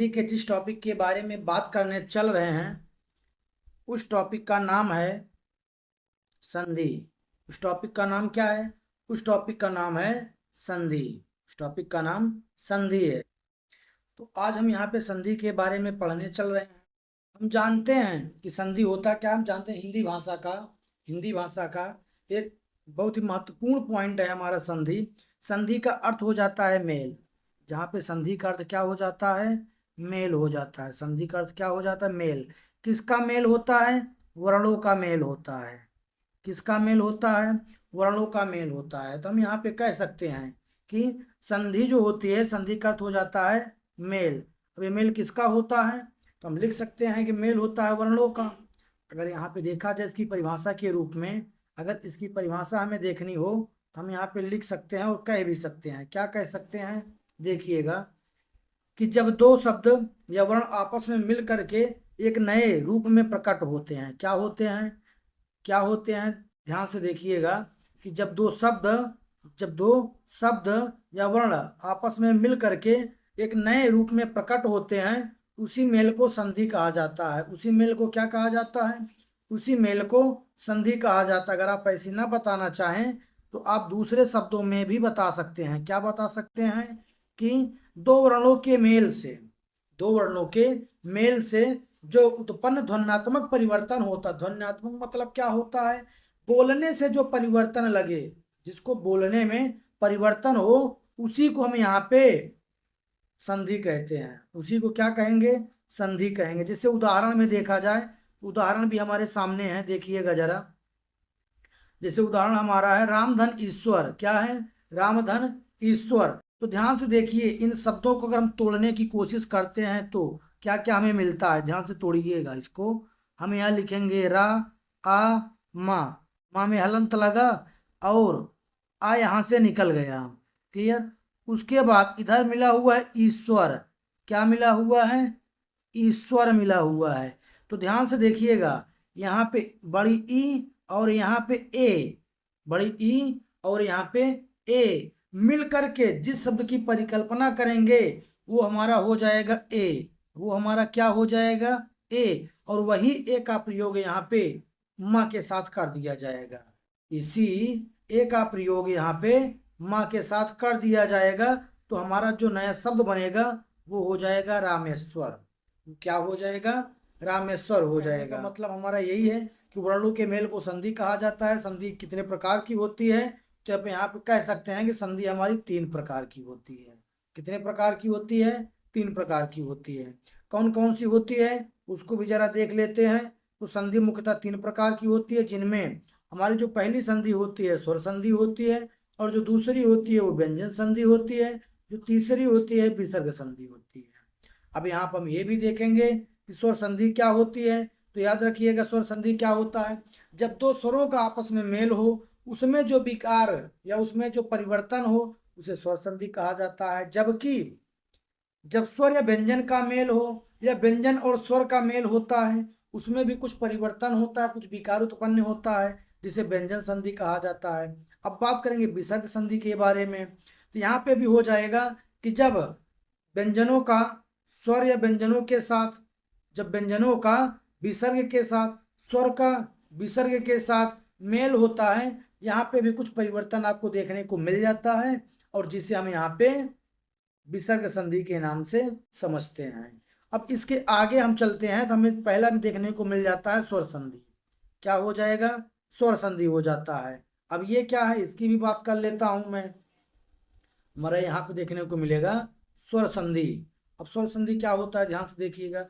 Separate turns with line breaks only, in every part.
संधि के जिस टॉपिक के बारे में बात करने चल रहे हैं उस टॉपिक का नाम है संधि। उस टॉपिक का नाम क्या है? उस टॉपिक का नाम है संधि। उस टॉपिक का नाम संधि है। तो आज हम यहाँ पे संधि के बारे में पढ़ने चल रहे हैं। हम जानते हैं कि संधि होता क्या, हम जानते हैं हिंदी भाषा का एक बहुत ही महत्वपूर्ण पॉइंट है हमारा संधि। संधि का अर्थ हो जाता है मेल। जहाँ पे संधि का अर्थ क्या हो जाता है? मेल हो जाता है। संधि का अर्थ क्या हो जाता है? मेल। किसका मेल होता है? वर्णों का मेल होता है। किसका मेल होता है? वर्णों का मेल होता है। तो हम यहाँ पे कह सकते हैं कि संधि जो होती है, संधि का अर्थ हो जाता है मेल। अब ये मेल किसका होता है? तो हम लिख सकते हैं कि मेल होता है वर्णों का। अगर यहाँ पे देखा जाए इसकी परिभाषा के रूप में, अगर इसकी परिभाषा हमें देखनी हो तो हम यहाँ पे लिख सकते हैं और कह भी सकते हैं। क्या कह सकते हैं? देखिएगा कि जब दो शब्द या वर्ण आपस में मिल करके एक नए रूप में प्रकट होते हैं, क्या होते हैं? क्या होते हैं? ध्यान से देखिएगा कि जब दो शब्द या वर्ण आपस में मिल करके एक नए रूप में प्रकट होते हैं, उसी मेल को संधि कहा जाता है। उसी मेल को क्या कहा जाता है? उसी मेल को संधि कहा जाता है। अगर आप ऐसे ना बताना चाहें तो आप दूसरे शब्दों में भी बता सकते हैं। क्या बता सकते हैं? कि दो वर्णों के मेल से जो उत्पन्न ध्वन्यात्मक परिवर्तन होता, ध्वन्यात्मक मतलब क्या होता है? बोलने से जो परिवर्तन लगे, जिसको बोलने में परिवर्तन हो, उसी को हम यहाँ पे संधि कहते हैं। उसी को क्या कहेंगे? संधि कहेंगे। जैसे उदाहरण में देखा जाए, उदाहरण भी हमारे सामने है, देखिएगा जरा। जैसे उदाहरण हमारा है रामधन ईश्वर। क्या है? रामधन ईश्वर। तो ध्यान से देखिए, इन शब्दों को अगर हम तोड़ने की कोशिश करते हैं तो क्या क्या हमें मिलता है? ध्यान से तोड़िएगा इसको। हम यहाँ लिखेंगे रा, आ, मा। माँ में हलंत लगा और आ यहाँ से निकल गया। क्लियर? उसके बाद इधर मिला हुआ है ईश्वर। क्या मिला हुआ है? ईश्वर मिला हुआ है। तो ध्यान से देखिएगा, यहाँ पे बड़ी ई और यहाँ पे ए, बड़ी ई और यहाँ पे ए मिल करके जिस शब्द की परिकल्पना करेंगे वो हमारा हो जाएगा ए। वो हमारा क्या हो जाएगा? ए। और वही ए का प्रयोग यहाँ पे माँ के साथ कर दिया जाएगा। इसी ए का प्रयोग यहाँ पे माँ के साथ कर दिया जाएगा। तो हमारा जो नया शब्द बनेगा वो हो जाएगा रामेश्वर। क्या हो जाएगा? रामेश्वर हो जाएगा। मतलब हमारा यही है कि वर्णों के मेल को संधि कहा जाता है। संधि कितने प्रकार की होती है? तो आप यहाँ पे कह सकते हैं कि संधि हमारी 3 प्रकार की होती है। कितने प्रकार की होती है? 3 प्रकार की होती है। कौन कौन सी होती है उसको भी जरा देख लेते हैं। तो संधि मुख्यतः 3 प्रकार की होती है, जिनमें हमारी जो पहली संधि होती है स्वर संधि होती है, और जो दूसरी होती है वो व्यंजन संधि होती है, जो तीसरी होती है विसर्ग संधि होती है। अब यहाँ पर हम ये भी देखेंगे कि स्वर संधि क्या होती है। तो याद रखिएगा, स्वर संधि क्या होता है? जब दो स्वरों का आपस में मेल हो, उसमें जो विकार या उसमें जो परिवर्तन हो, उसे स्वर संधि कहा जाता है। जबकि जब स्वर या व्यंजन का मेल हो या व्यंजन और स्वर का मेल होता है, उसमें भी कुछ परिवर्तन होता है, कुछ विकार उत्पन्न होता है, जिसे व्यंजन संधि कहा जाता है। अब बात करेंगे विसर्ग संधि के बारे में। तो यहाँ पे भी हो जाएगा कि जब व्यंजनों का स्वर या व्यंजनों के साथ, जब व्यंजनों का विसर्ग के साथ, स्वर का विसर्ग के साथ मेल होता है, यहाँ पे भी कुछ परिवर्तन आपको देखने को मिल जाता है, और जिसे हम यहाँ पे विसर्ग संधि के नाम से समझते हैं। अब इसके आगे हम चलते हैं तो हमें पहला भी देखने को मिल जाता है स्वर संधि। क्या हो जाएगा? स्वर संधि हो जाता है। अब ये क्या है इसकी भी बात कर लेता हूं मैं। हमारा यहाँ पे देखने को मिलेगा स्वर संधि। अब स्वर संधि क्या होता है ध्यान से देखिएगा।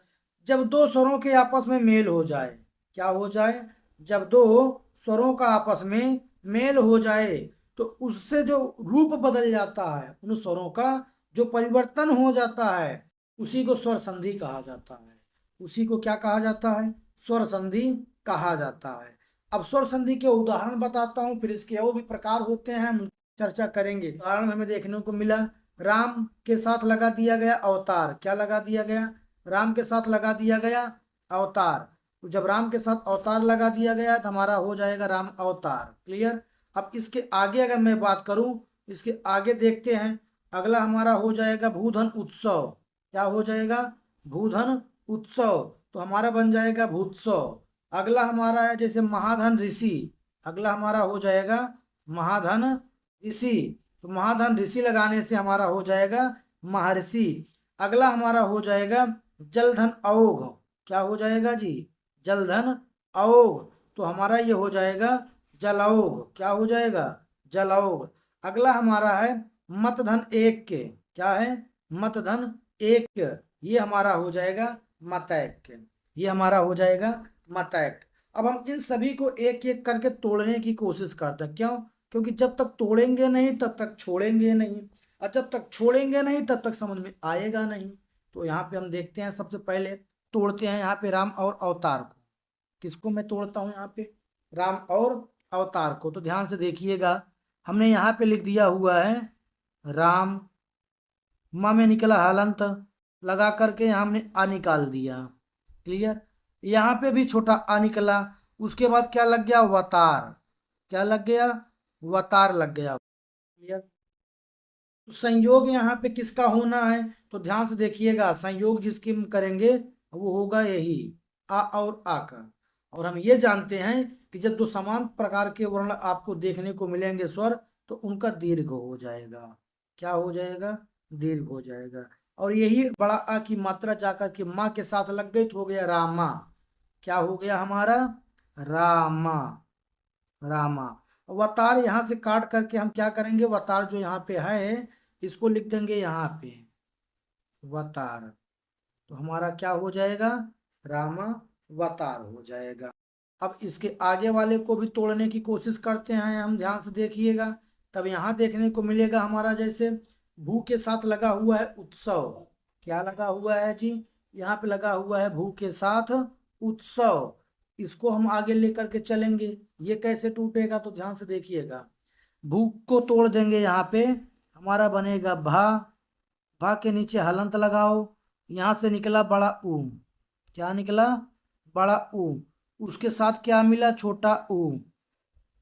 जब दो स्वरों के आपस में मेल हो जाए, क्या हो जाए? जब दो स्वरों का आपस में मेल हो जाए तो उससे जो रूप बदल जाता है, उन स्वरों का जो परिवर्तन हो जाता है, उसी को स्वर संधि कहा जाता है। उसी को क्या कहा जाता है? स्वर संधि कहा जाता है। अब स्वर संधि के उदाहरण बताता हूँ, फिर इसके और भी प्रकार होते हैं, हम चर्चा करेंगे। उदाहरण में हमें देखने को मिला, राम के साथ लगा दिया गया अवतार। क्या लगा दिया गया? राम के साथ लगा दिया गया अवतार। तो जब राम के साथ अवतार लगा दिया गया तो हमारा हो जाएगा राम अवतार। क्लियर? अब इसके आगे अगर मैं बात करूं, इसके आगे देखते हैं, अगला हमारा हो जाएगा भूधन उत्सव। क्या हो जाएगा? भूधन उत्सव, तो हमारा बन जाएगा भूत्सव। अगला हमारा है जैसे महाधन ऋषि, अगला हमारा हो जाएगा महाधन ऋषि, तो महाधन ऋषि लगाने से हमारा हो जाएगा महर्षि। अगला हमारा हो जाएगा जलधन अओघ, क्या हो जाएगा जी, जलधन अओघ, तो हमारा ये हो जाएगा जलौघ, क्या हो जाएगा, जलौघ। अगला हमारा है मतधन एक के, क्या है, मतधन एक के, ये हमारा हो जाएगा मतैक, ये हमारा हो जाएगा मतैक। अब हम इन सभी को एक एक करके तोड़ने की कोशिश करते हैं, क्यों, क्योंकि जब तक तोड़ेंगे नहीं तब तक छोड़ेंगे नहीं, और जब तक छोड़ेंगे नहीं तब तक समझ में आएगा नहीं। तो यहाँ पे हम देखते हैं, सबसे पहले तोड़ते हैं यहाँ पे राम और अवतार को। किसको मैं तोड़ता हूँ यहाँ पे, राम और अवतार को। तो ध्यान से देखिएगा, हमने यहाँ पे लिख दिया हुआ है राम, माँ में निकला हलंत, लगा करके यहाँ हमने आ निकाल दिया, क्लियर। यहाँ पे भी छोटा आ निकला, उसके बाद क्या लग गया, वतार, क्या लग गया, वतार लग गया, क्लियर। तो संयोग यहाँ पे किसका होना है, तो ध्यान से देखिएगा, संयोग जिसकी हम करेंगे वो होगा यही आ और आ का। और हम ये जानते हैं कि जब दो समान प्रकार के वर्ण आपको देखने को मिलेंगे स्वर, तो उनका दीर्घ हो जाएगा, क्या हो जाएगा, दीर्घ हो जाएगा। और यही बड़ा आ की मात्रा जाकर के माँ के साथ लग गई तो हो गया रामा, क्या हो गया हमारा, रामा, रामा। वतार यहाँ से काट करके हम क्या करेंगे, वतार जो यहाँ पे है इसको लिख देंगे यहाँ पे वतार, तो हमारा क्या हो जाएगा, रामा वतार हो जाएगा। अब इसके आगे वाले को भी तोड़ने की कोशिश करते हैं हम, ध्यान से देखिएगा। तब यहाँ देखने को मिलेगा हमारा जैसे भू के साथ लगा हुआ है उत्सव, क्या लगा हुआ है जी, यहाँ पे लगा हुआ है भू के साथ उत्सव, इसको हम आगे लेकर के चलेंगे। ये कैसे टूटेगा, तो ध्यान से देखिएगा, भू को तोड़ देंगे, यहाँ पे हमारा बनेगा भा, भा के नीचे हलंत लगाओ, यहाँ से निकला बड़ा ऊ, क्या निकला, बड़ा ऊ, उसके साथ क्या मिला, छोटा ऊ,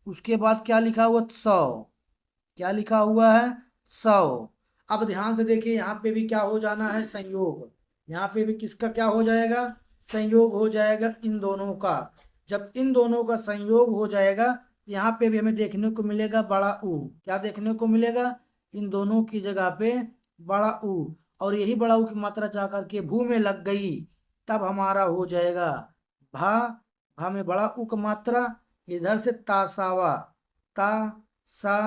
उसके बाद क्या लिखा हुआ, सौ, क्या लिखा हुआ है, सौ। अब ध्यान से देखिए, यहाँ पे भी क्या हो जाना है, संयोग, यहाँ पे भी किसका क्या हो जाएगा, संयोग हो जाएगा इन दोनों का। जब इन दोनों का संयोग हो जाएगा, यहाँ पे भी हमें देखने को मिलेगा बड़ा ऊ, क्या देखने को मिलेगा, इन दोनों की जगह पे बड़ा ऊ, और यही बड़ा ऊ की मात्रा जाकर के भू में लग गई, तब हमारा हो जाएगा भा, भा में बड़ा ऊ का मात्रा, इधर से तासावा, ता सा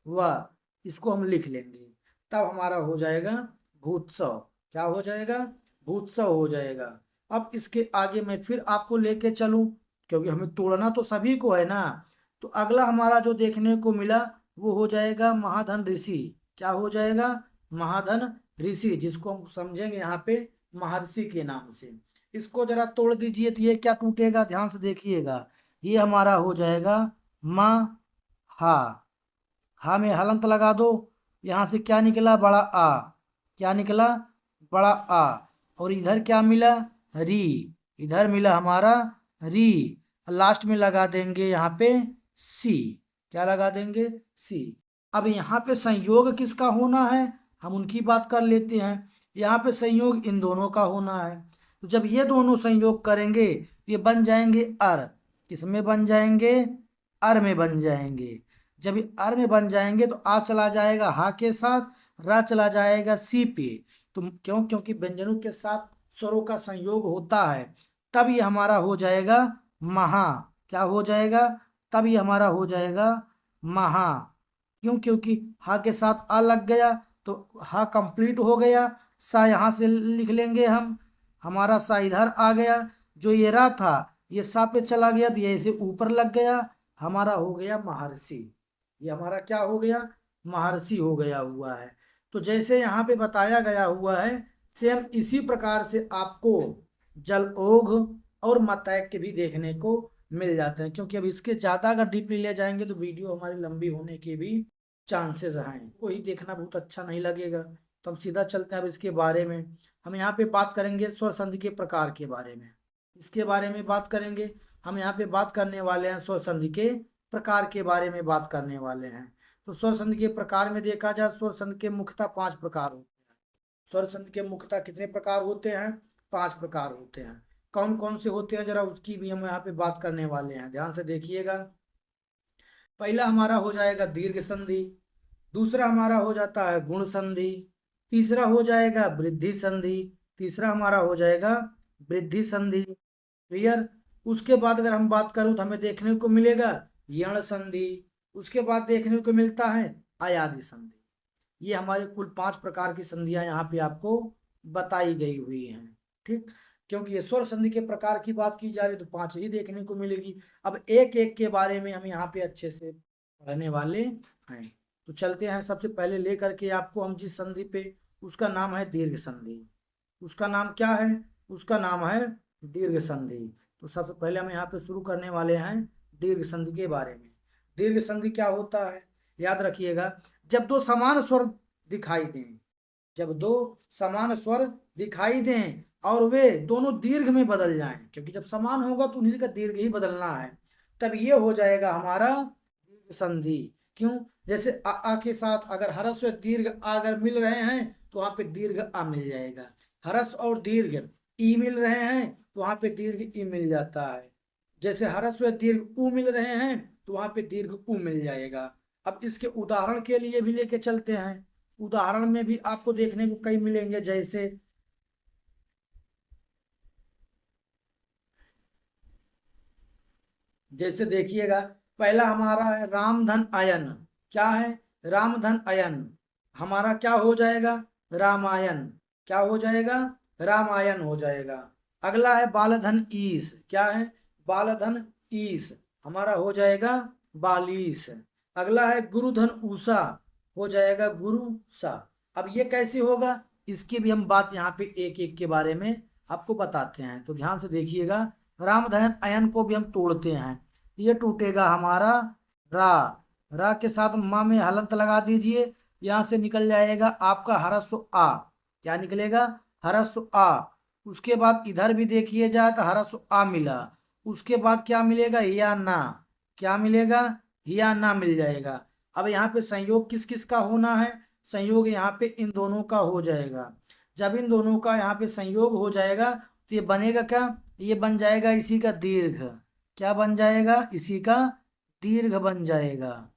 वा, इसको हम लिख लेंगे, तब हमारा हो जाएगा भूत्सव, क्या हो जाएगा, भूत्सव हो जाएगा। अब इसके आगे मैं फिर आपको लेके चलूं, क्योंकि हमें तोड़ना तो सभी को है ना। तो अगला हमारा जो देखने को मिला वो हो जाएगा महाधन ऋषि, क्या हो जाएगा, महाधन ऋषि, जिसको हम समझेंगे यहाँ पे महर्षि के नाम से। इसको जरा तोड़ दीजिए, तो ये क्या टूटेगा, ध्यान से देखिएगा, ये हमारा हो जाएगा मा हा, हा में हलंत लगा दो, यहाँ से क्या निकला, बड़ा आ, क्या निकला, बड़ा आ, और इधर क्या मिला, री, इधर मिला हमारा री, लास्ट में लगा देंगे यहाँ पे सी, क्या लगा देंगे, सी। अब यहाँ पे संयोग किसका होना है, हम उनकी बात कर लेते हैं। यहाँ पे संयोग इन दोनों का होना है, तो जब ये दोनों संयोग करेंगे ये बन जाएंगे अर, किस में बन जाएंगे, अर में बन जाएंगे। जब ये अर में बन जाएंगे तो आ चला जाएगा हा के साथ, रा चला जाएगा सी पे, तो क्यों, क्योंकि व्यंजनों के साथ स्वरों का संयोग होता है, तब ये हमारा हो जाएगा महा, क्या हो जाएगा, तब ये हमारा हो जाएगा महा, क्यों, क्योंकि हा के साथ आ लग गया तो हा कंप्लीट हो गया। सा यहाँ से लिख लेंगे हम, हमारा सा इधर आ गया, जो ये रा था ये सा पे चला गया तो ये इसे ऊपर लग गया, हमारा हो गया महर्षि, ये हमारा क्या हो गया, महर्षि हो गया हुआ है। तो जैसे यहाँ पे बताया गया हुआ है, सेम इसी प्रकार से आपको जलओघ और मतैक के भी देखने को मिल जाते हैं, क्योंकि अब इसके ज़्यादा अगर डीपली ले जाएंगे तो वीडियो हमारी लंबी होने के भी चांसेस हैं, कोई देखना बहुत अच्छा नहीं लगेगा। तो हम सीधा चलते हैं अब इसके बारे में। हम यहाँ पे बात करेंगे स्वर संधि के प्रकार के बारे में, इसके बारे में बात करेंगे। हम यहाँ पे बात करने वाले हैं स्वर संधि के प्रकार के बारे में बात करने वाले हैं। तो स्वर संधि के प्रकार में देखा जाए, स्वर संधि के मुख्यतः 5 प्रकार होते हैं। स्वर संधि के मुख्यतः कितने प्रकार होते हैं, 5 प्रकार होते हैं। कौन कौन से होते हैं जरा उसकी भी हम यहाँ पे बात करने वाले हैं, ध्यान से देखिएगा। पहला हमारा हो जाएगा दीर्घ संधि, दूसरा हमारा हो जाता है गुण संधि, तीसरा हो जाएगा वृद्धि संधि, तीसरा हमारा हो जाएगा वृद्धि संधि। क्लियर। उसके बाद अगर हम बात करूं तो हमें देखने को मिलेगा यण संधि, उसके बाद देखने को मिलता है अयादि संधि। ये हमारे कुल 5 प्रकार की संधियां यहाँ पे आपको बताई गई हुई हैं। ठीक, क्योंकि ये स्वर संधि के प्रकार की बात की जा रही तो 5 ही देखने को मिलेगी। अब एक एक के बारे में हम यहाँ पे अच्छे से पढ़ने वाले हैं। तो चलते हैं, सबसे पहले लेकर के आपको हम जिस संधि पे, उसका नाम है दीर्घ संधि। उसका नाम क्या है? उसका नाम है दीर्घ संधि। तो सबसे पहले हम यहाँ पे शुरू करने वाले हैं दीर्घ संधि के बारे में। दीर्घ संधि क्या होता है याद रखिएगा, जब दो समान स्वर दिखाई दें, जब दो समान स्वर दिखाई दें और वे दोनों दीर्घ में बदल जाएं, क्योंकि जब समान होगा तो उन्हीं का दीर्घ ही बदलना है, तब ये हो जाएगा हमारा दीर्घ संधि। क्यों? जैसे आ के साथ अगर ह्रस्व दीर्घ आ अगर मिल रहे हैं तो वहां पे दीर्घ आ मिल जाएगा। ह्रस्व और दीर्घ ई मिल रहे हैं तो वहां पे दीर्घ ई मिल जाता है। जैसे ह्रस्व दीर्घ उ मिल रहे हैं तो वहां पे दीर्घ उ मिल जाएगा। अब इसके उदाहरण के लिए भी लेके चलते हैं। उदाहरण में भी आपको देखने को कई मिलेंगे, जैसे देखिएगा, पहला हमारा है रामधन अयन। क्या है? रामधन अयन। हमारा क्या हो जाएगा? रामायण। क्या हो जाएगा? रामायण हो जाएगा। अगला है बालधन ईश। क्या है? बालधन ईश। हमारा हो जाएगा बालीस। अगला है गुरुधन ऊषा, हो जाएगा गुरु सा। अब ये कैसे होगा, इसकी भी हम बात यहाँ पे एक एक के बारे में आपको बताते हैं। तो ध्यान से देखिएगा, रामधन अयन को भी हम तोड़ते हैं। ये टूटेगा हमारा रा। रा के साथ माँ में हलंत लगा दीजिए, यहाँ से निकल जाएगा आपका हरस्व आ। क्या निकलेगा? हरस्व आ। उसके बाद इधर भी देखिए जाए तो हरस्व आ मिला। उसके बाद क्या मिलेगा? या ना। क्या मिलेगा? या ना मिल जाएगा। अब यहाँ पे संयोग किस किस का होना है? संयोग यहाँ पे इन दोनों का हो जाएगा। जब इन दोनों का यहाँ पे संयोग हो जाएगा तो ये बनेगा क्या? ये बन जाएगा इसी का दीर्घ। क्या बन जाएगा? इसी का दीर्घ बन जाएगा।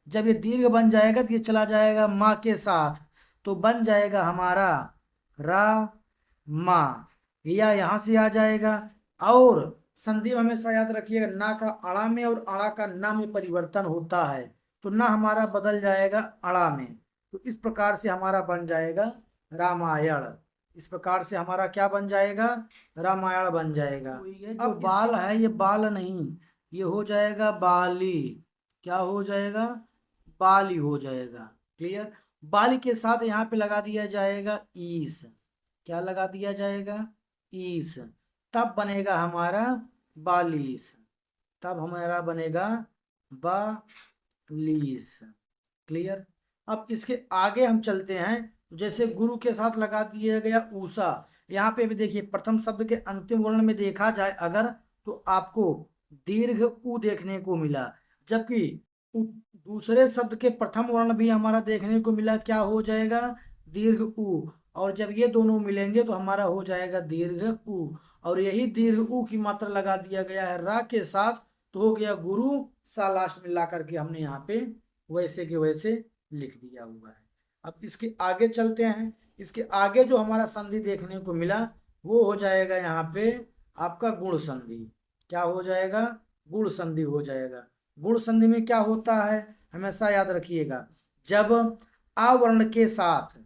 जब ये दीर्घ बन जाएगा तो ये चला जाएगा माँ के साथ, तो बन जाएगा हमारा रा माँ। या यहाँ से आ जाएगा। और संधि में हमेशा याद रखिएगा, ना का अड़ा में और अड़ा का ना में परिवर्तन होता है, तो ना हमारा बदल जाएगा अड़ा में। तो इस प्रकार से हमारा बन जाएगा रामायण। इस प्रकार से हमारा क्या बन जाएगा? रामायण बन जाएगा। ये जो बाल है ये बाल नहीं, ये हो जाएगा बाली। क्या हो जाएगा? बाली हो जाएगा। क्लियर। बाली के साथ यहाँ पे लगा दिया जाएगा ईस। क्या लगा दिया जाएगा? ईस। तब बनेगा हमारा बालीस। तब हमारा बनेगा बालीस। क्लियर। अब इसके आगे हम चलते हैं। तो जैसे गुरु के साथ लगा दिया गया ऊषा, यहाँ पे भी देखिए प्रथम शब्द के अंतिम वर्ण में देखा जाए अगर, तो आपको दीर्घ उ देखने को मिला, जबकि दूसरे शब्द के प्रथम वर्ण भी हमारा देखने को मिला। क्या हो जाएगा? दीर्घ उ। और जब ये दोनों मिलेंगे तो हमारा हो जाएगा दीर्घ उ। और यही दीर्घ उ की मात्रा लगा दिया गया है रा के साथ, तो हो गया गुरु सा। लास्ट में ला करके हमने यहाँ पे वैसे के वैसे लिख दिया हुआ है। अब इसके आगे चलते हैं। इसके आगे जो हमारा संधि देखने को मिला वो हो जाएगा यहाँ पे आपका गुण संधि। क्या हो जाएगा? गुण संधि हो जाएगा। गुण संधि में क्या होता है हमेशा याद रखिएगा, जब आवर्ण के साथ,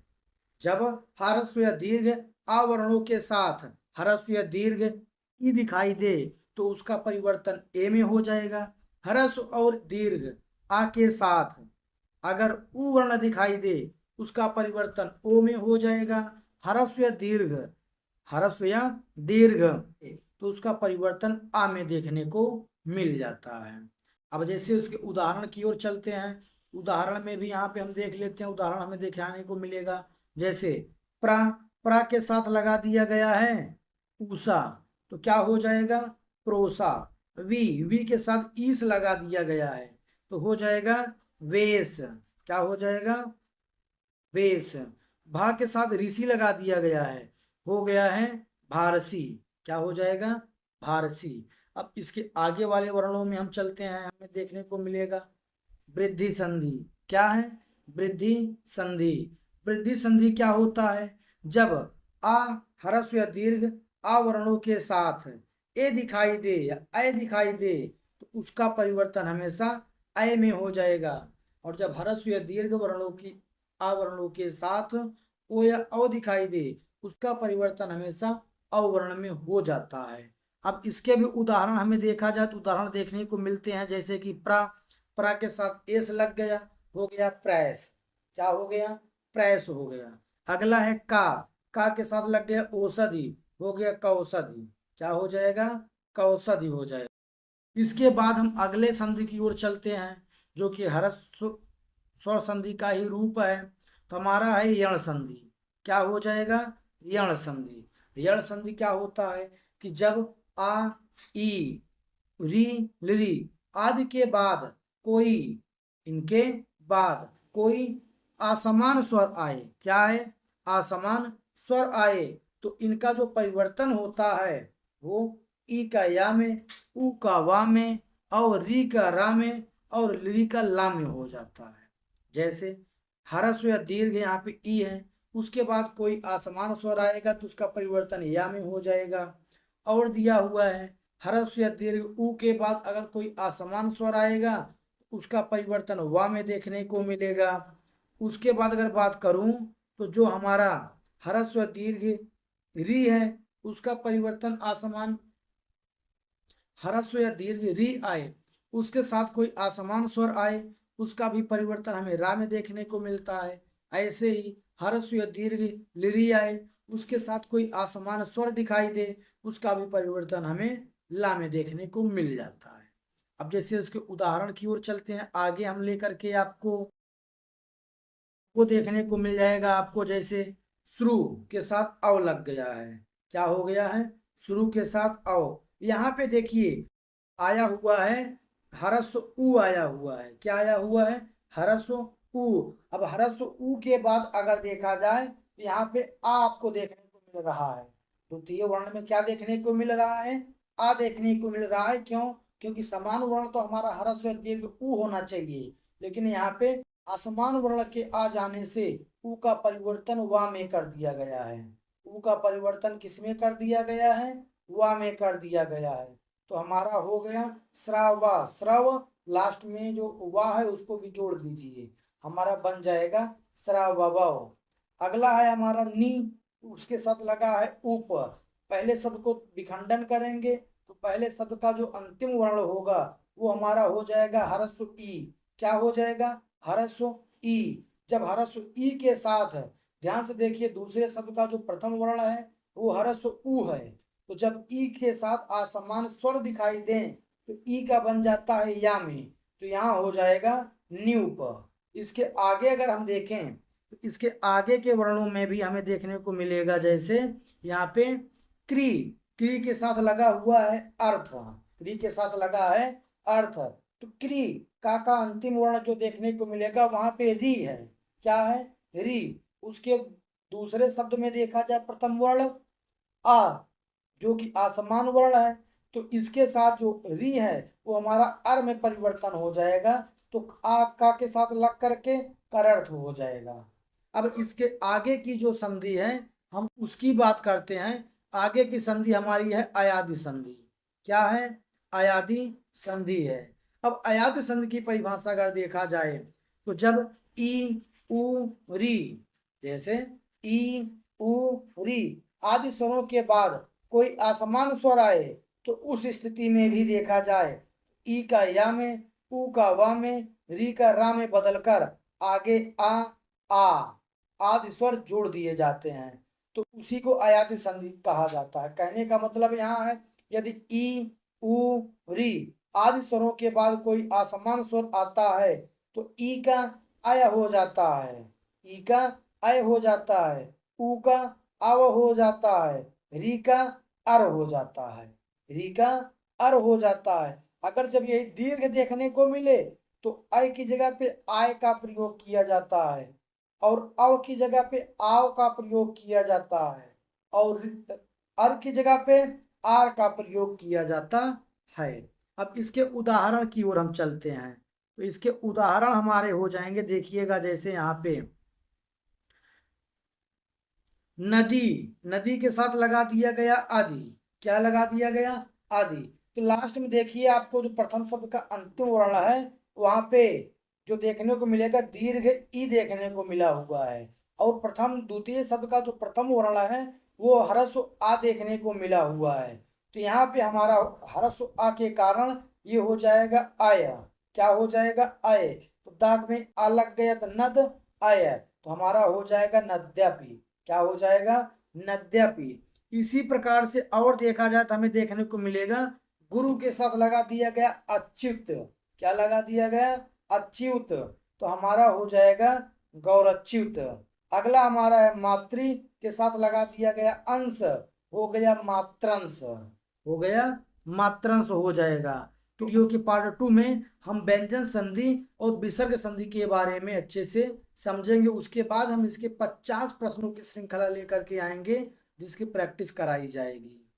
जब ह्रस्व या दीर्घ आवर्णों के साथ ह्रस्व या दीर्घ ई दिखाई दे तो उसका परिवर्तन ए में हो जाएगा। ह्रस्व और दीर्घ आ के साथ अगर उ वर्ण दिखाई दे उसका परिवर्तन ओ में हो जाएगा। ह्रस्व या दीर्घ, ह्रस्व या दीर्घ तो उसका परिवर्तन आ में देखने को मिल जाता है। अब जैसे उसके उदाहरण की ओर चलते हैं। उदाहरण में भी यहाँ पे हम देख लेते हैं। उदाहरण हमें दिखाने को मिलेगा, जैसे प्रा, प्रा के साथ लगा दिया गया है उषा, तो क्या हो जाएगा? प्रोसा। वी के साथ ईस लगा दिया गया है तो हो जाएगा वेश। क्या हो जाएगा? वेश। भा के साथ ऋषि लगा दिया गया है, हो गया है भारसी। क्या हो जाएगा? भारसी। अब इसके आगे वाले वर्णों में हम चलते हैं, हमें देखने को मिलेगा वृद्धि संधि। क्या है? वृद्धि संधि। वृद्धि संधि क्या होता है? जब आ, ह्रस्व या दीर्घ आ वर्णों के साथ ए दिखाई दे या अय दिखाई दे तो उसका परिवर्तन हमेशा अय में हो जाएगा। और जब ह्रस्व या दीर्घ वर्णों की आ वर्णों के साथ ओ या औ दिखाई दे उसका परिवर्तन हमेशा अवर्ण में हो जाता है। अब इसके भी उदाहरण हमें देखा जाए तो उदाहरण देखने को मिलते हैं, जैसे कि प्रा के साथ एस लग गया, हो गया प्रेस। क्या हो गया? प्रेस हो गया। अगला है का के साथ लग गया औषधि, हो गया कौषधि। क्या हो जाएगा? कौषधि हो जाएगा। इसके बाद हम अगले संधि की ओर चलते हैं, जो कि ह्रस्व स्वर संधि का ही रूप है। तो हमारा है यण संधि। क्या हो जाएगा? यण संधि। यण संधि क्या होता है कि जब आ, ई, री, लिरी आदि के बाद कोई, इनके बाद कोई असमान स्वर आए। क्या है? असमान स्वर आए तो इनका जो परिवर्तन होता है वो ई का या में, उ का वा में, और री का रा में, और लिरी का ला में हो जाता है। जैसे ह्रस्व या दीर्घ यहाँ पे ई है, उसके बाद कोई असमान स्वर आएगा तो उसका परिवर्तन या में हो जाएगा। और दिया हुआ है ह्रस्व या दीर्घ उ के बाद अगर कोई असमान स्वर आएगा तो उसका परिवर्तन वा में देखने को मिलेगा। उसके बाद अगर बात करूं तो जो हमारा ह्रस्व या दीर्घ री है उसका परिवर्तन असमान, ह्रस्व या दीर्घ री आए उसके साथ कोई असमान स्वर आए उसका भी परिवर्तन हमें रा में देखने को मिलता है। ऐसे ही ह्रस्व या दीर्घ लिरी आए उसके साथ कोई असमान स्वर दिखाई दे उसका भी परिवर्तन हमें ला में देखने को मिल जाता है। अब जैसे इसके उदाहरण की ओर चलते हैं, आगे हम लेकर के आपको वो देखने को मिल जाएगा आपको, जैसे शुरू के साथ अव लग गया है। क्या हो गया है? शुरू के साथ अव। यहाँ पे देखिए आया हुआ है ह्रस्व उ आया हुआ है। क्या आया हुआ है? ह्रस्व उ। अब ह्रस्व उ के बाद अगर देखा जाए तो यहाँ पे आ आपको देखने को मिल रहा है। द्वितीय वर्ण में क्या देखने को मिल रहा है? आ देखने को मिल रहा है। क्यों? क्योंकि समान वर्ण तो हमारा ह्रस्व दीर्घ उ होना चाहिए, लेकिन यहाँ पे असमान वर्ण के आ जाने से उ का परिवर्तन वा में कर दिया गया है। उ का परिवर्तन किस में कर दिया गया है? वा में कर दिया गया है। तो हमारा हो गया श्रावा। श्रव लास्ट में जो वा है उसको भी जोड़ दीजिए, हमारा बन जाएगा श्रावव। अगला है हमारा नी, उसके साथ लगा है उप। पहले शब्द को विखंडन करेंगे तो पहले शब्द का जो अंतिम वर्ण होगा वो हमारा हो जाएगा ह्रस्व ई। क्या हो जाएगा? ह्रस्व ई। जब ह्रस्व ई के साथ, ध्यान से देखिए, दूसरे शब्द का जो प्रथम वर्ण है वो ह्रस्व उ है, तो जब ई के साथ असमान स्वर दिखाई दें तो ई का बन जाता है या में, तो यहाँ हो जाएगा न्यूप। इसके आगे अगर हम देखें तो इसके आगे के वर्णों में भी हमें देखने को मिलेगा, जैसे यहाँ पे क्री, क्री के साथ लगा हुआ है अर्थ। क्री के साथ लगा है अर्थ, तो क्री का अंतिम वर्ण जो देखने को मिलेगा वहां पे री है। क्या है? री। उसके दूसरे शब्द में देखा जाए प्रथम वर्ण आ, जो कि आसमान वर्ण है, तो इसके साथ जो री है वो हमारा अर में परिवर्तन हो जाएगा, तो आ का के साथ लग करके करर्थ हो जाएगा। अब इसके आगे की जो संधि है हम उसकी बात करते हैं। आगे की संधि हमारी है अयादि संधि। क्या है? अयादि संधि है। अब अयादि संधि की परिभाषा अगर देखा जाए तो जब ई, उ, री, जैसे ई, उ, री आदि स्वरों के बाद कोई असमान स्वर आए तो उस स्थिति में भी देखा जाए ई का या में, उ का वा में, री का रा में बदलकर आगे आ आदि स्वर जोड़ दिए जाते हैं, तो उसी को अयादि संधि कहा जाता है। कहने का मतलब यहाँ है यदि ई, उ, री आदि स्वरों के बाद कोई असमान स्वर आता है तो ई का अय हो जाता है, ई का अय हो जाता है, उ का अव हो जाता है, री का अर हो जाता है, री का अर हो जाता है। अगर जब यही दीर्घ देखने को मिले तो अय की जगह पे आय का प्रयोग किया जाता है और अव की जगह पे आव का प्रयोग किया जाता है। और अर की जगह पे आर का प्रयोग किया जाता है। अब इसके उदाहरण की ओर हम चलते हैं। तो इसके उदाहरण हमारे हो जाएंगे, देखिएगा जैसे यहाँ पे नदी, नदी के साथ लगा दिया गया आदि। क्या लगा दिया गया? आदि। तो लास्ट में देखिए आपको जो प्रथम शब्द का अंतिम वर्ण है वहां पे जो देखने को मिलेगा दीर्घ ई देखने को मिला हुआ है। और प्रथम द्वितीय शब्द का जो प्रथम वर्ण है वो ह्रस्व आ देखने को मिला हुआ है। तो यहाँ पे हमारा ह्रस्व आ के कारण ये हो जाएगा आय। क्या हो जाएगा? आय। तो दांत में आ लग गया तो नद आय, तो हमारा हो जाएगा नद्यापि। क्या हो जाएगा? नद्यपि। इसी प्रकार से और देखा जाए तो हमें देखने को मिलेगा गुरु के साथ लगा दिया गया अच्युत। क्या लगा दिया गया? अच्युत। तो हमारा हो जाएगा गौरच्युत। अगला हमारा है मातृ के साथ लगा दिया गया अंश, हो गया मात्रंश। हो गया मात्रंश हो जाएगा। तो वीडियो के पार्ट 2 में हम व्यंजन संधि और विसर्ग संधि के बारे में अच्छे से समझेंगे। उसके बाद हम इसके 50 प्रश्नों की श्रृंखला लेकर के आएंगे जिसकी प्रैक्टिस कराई जाएगी।